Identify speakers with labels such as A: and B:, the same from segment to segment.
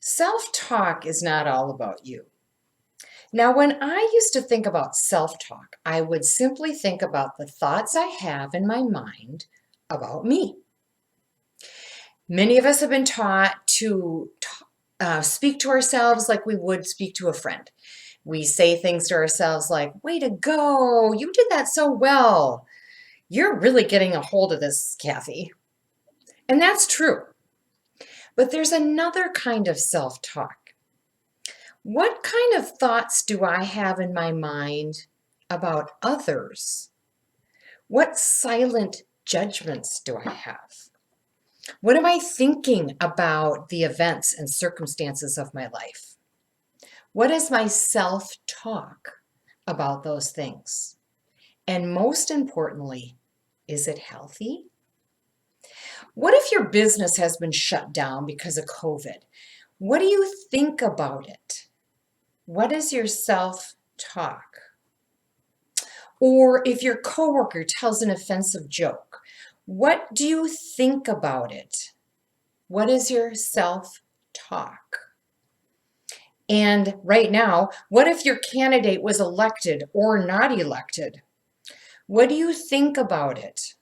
A: Self-talk is not all about you. Now, when I used to think about self-talk, I would simply think about the thoughts I have in my mind about me. Many of us have been taught to speak to ourselves like we would speak to a friend. We say things to ourselves like, way to go, you did that so well. You're really getting a hold of this, Kathy. And that's true. But there's another kind of self-talk. What kind of thoughts do I have in my mind about others? What silent judgments do I have? What am I thinking about the events and circumstances of my life? What is my self-talk about those things? And most importantly, is it healthy? What if your business has been shut down because of COVID? What do you think about it? What is your self-talk? Or if your coworker tells an offensive joke, what do you think about it? What is your self-talk? And right now, what if your candidate was elected or not elected? What do you think about it?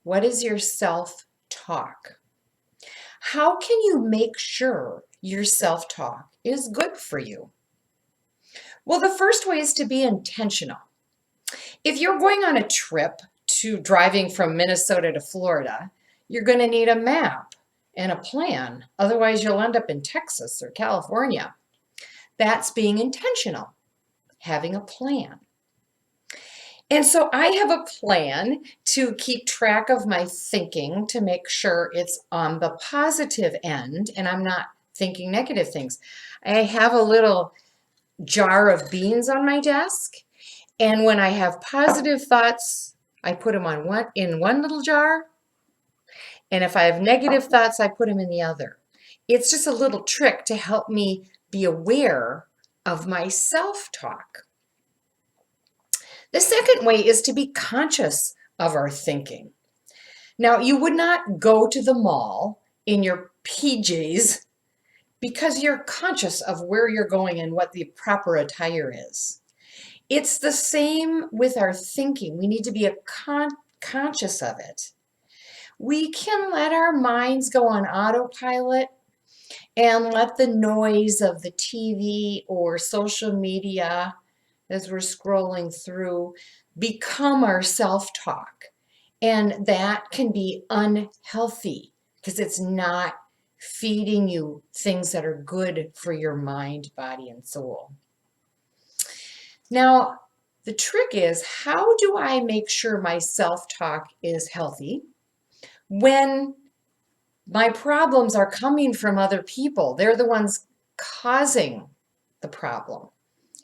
A: What is your self-talk? How can you make sure your self-talk is good for you? Well, the first way is to be intentional. If you're going on a trip to driving from Minnesota to Florida, you're going to need a map and a plan. Otherwise, you'll end up in Texas or California. That's being intentional, having a plan. And so I have a plan to keep track of my thinking to make sure it's on the positive end and I'm not thinking negative things. I have a little jar of beans on my desk, and when I have positive thoughts, I put them in one little jar, and if I have negative thoughts, I put them in the other. It's just a little trick to help me be aware of my self-talk. The second way is to be conscious of our thinking. Now, you would not go to the mall in your PJs because you're conscious of where you're going and what the proper attire is. It's the same with our thinking. We need to be conscious of it. We can let our minds go on autopilot and let the noise of the TV or social media as we're scrolling through become our self-talk. And that can be unhealthy because it's not feeding you things that are good for your mind, body, and soul. Now, the trick is, how do I make sure my self-talk is healthy when my problems are coming from other people? They're the ones causing the problem.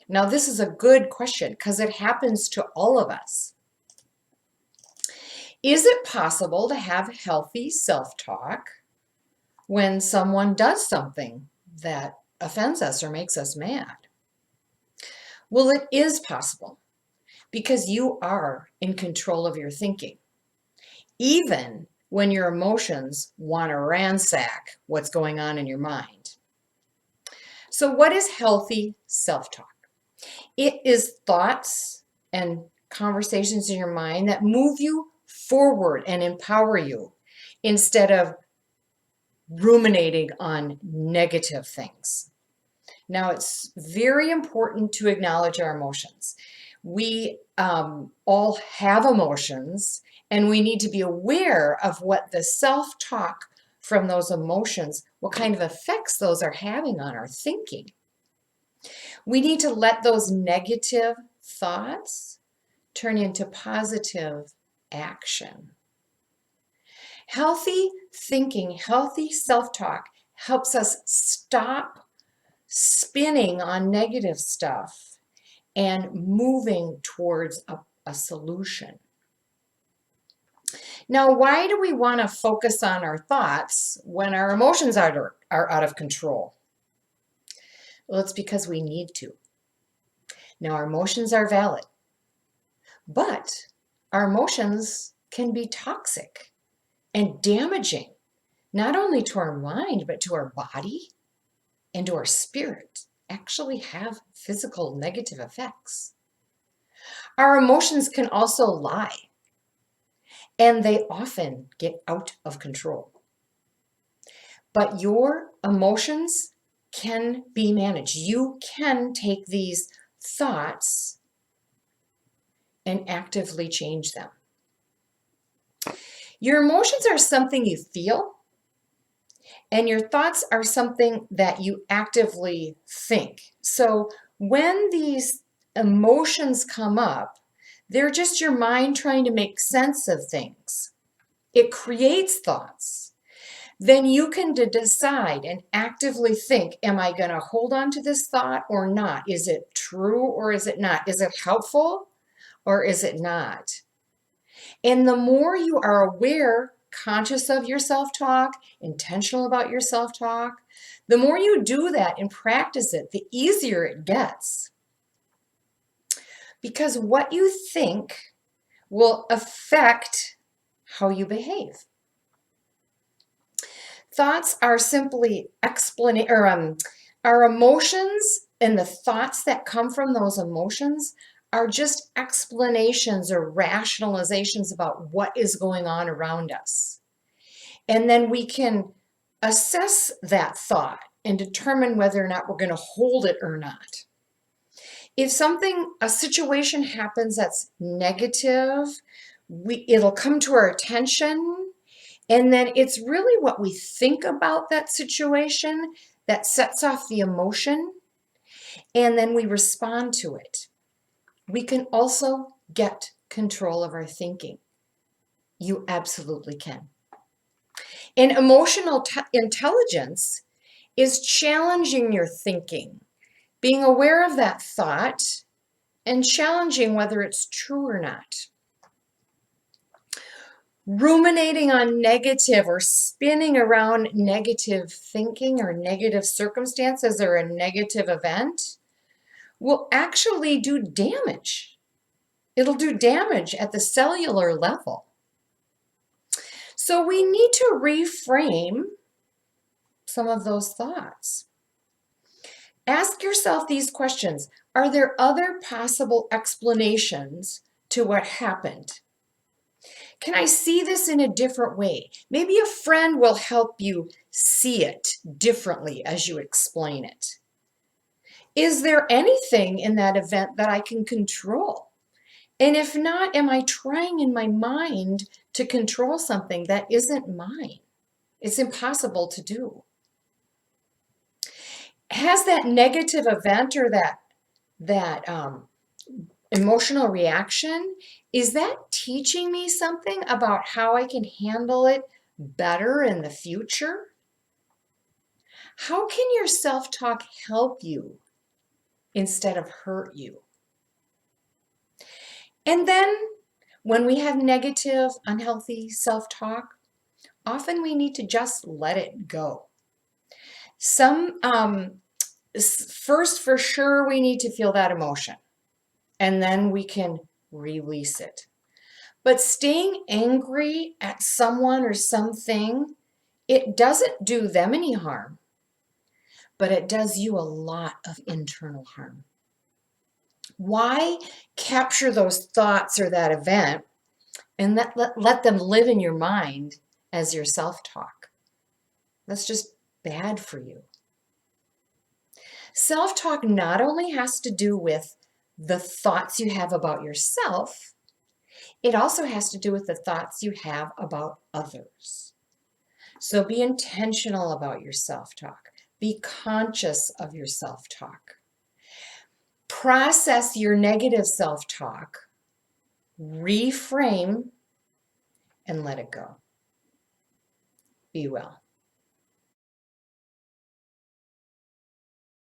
A: Now, this is a good question because it happens to all of us. Is it possible to have healthy self-talk when someone does something that offends us or makes us mad? Well, it is possible because you are in control of your thinking, even when your emotions want to ransack what's going on in your mind. So what is healthy self-talk? It is thoughts and conversations in your mind that move you forward and empower you instead of ruminating on negative things. Now, it's very important to acknowledge our emotions. We all have emotions, and we need to be aware of what the self-talk from those emotions, what kind of effects those are having on our thinking. We need to let those negative thoughts turn into positive action. Healthy thinking, healthy self-talk helps us stop spinning on negative stuff and moving towards a solution. Now, why do we want to focus on our thoughts when our emotions are out of control? Well, it's because we need to. Now, our emotions are valid, but our emotions can be toxic and damaging, not only to our mind, but to our body and our spirit actually have physical negative effects. Our emotions can also lie, and they often get out of control. But your emotions can be managed. You can take these thoughts and actively change them. Your emotions are something you feel, and your thoughts are something that you actively think. So when these emotions come up, they're just your mind trying to make sense of things. It creates thoughts. Then you can decide and actively think, am I going to hold on to this thought or not? Is it true or is it not? Is it helpful or is it not? And the more you are aware, conscious of your self-talk, intentional about your self-talk, the more you do that and practice it, the easier it gets. Because what you think will affect how you behave. Thoughts are simply our emotions, and the thoughts that come from those emotions are just explanations or rationalizations about what is going on around us. And then we can assess that thought and determine whether or not we're going to hold it or not. If a situation happens that's negative, it'll come to our attention, and then it's really what we think about that situation that sets off the emotion, and then we respond to it. We can also get control of our thinking. You absolutely can. And emotional intelligence is challenging your thinking, being aware of that thought, and challenging whether it's true or not. Ruminating on negative or spinning around negative thinking or negative circumstances or a negative event will actually do damage. It'll do damage at the cellular level. So we need to reframe some of those thoughts. Ask yourself these questions. Are there other possible explanations to what happened? Can I see this in a different way? Maybe a friend will help you see it differently as you explain it. Is there anything in that event that I can control? And if not, am I trying in my mind to control something that isn't mine? It's impossible to do. Has that negative event or that emotional reaction, is that teaching me something about how I can handle it better in the future? How can your self-talk help you instead of hurt you? And then when we have negative, unhealthy self-talk, often we need to just let it go. First, for sure, we need to feel that emotion, and then we can release it. But staying angry at someone or something, it doesn't do them any harm, but it does you a lot of internal harm. Why capture those thoughts or that event and let them live in your mind as your self-talk? That's just bad for you. Self-talk not only has to do with the thoughts you have about yourself, it also has to do with the thoughts you have about others. So be intentional about your self-talk. Be conscious of your self-talk. Process your negative self-talk, reframe, and let it go. Be well.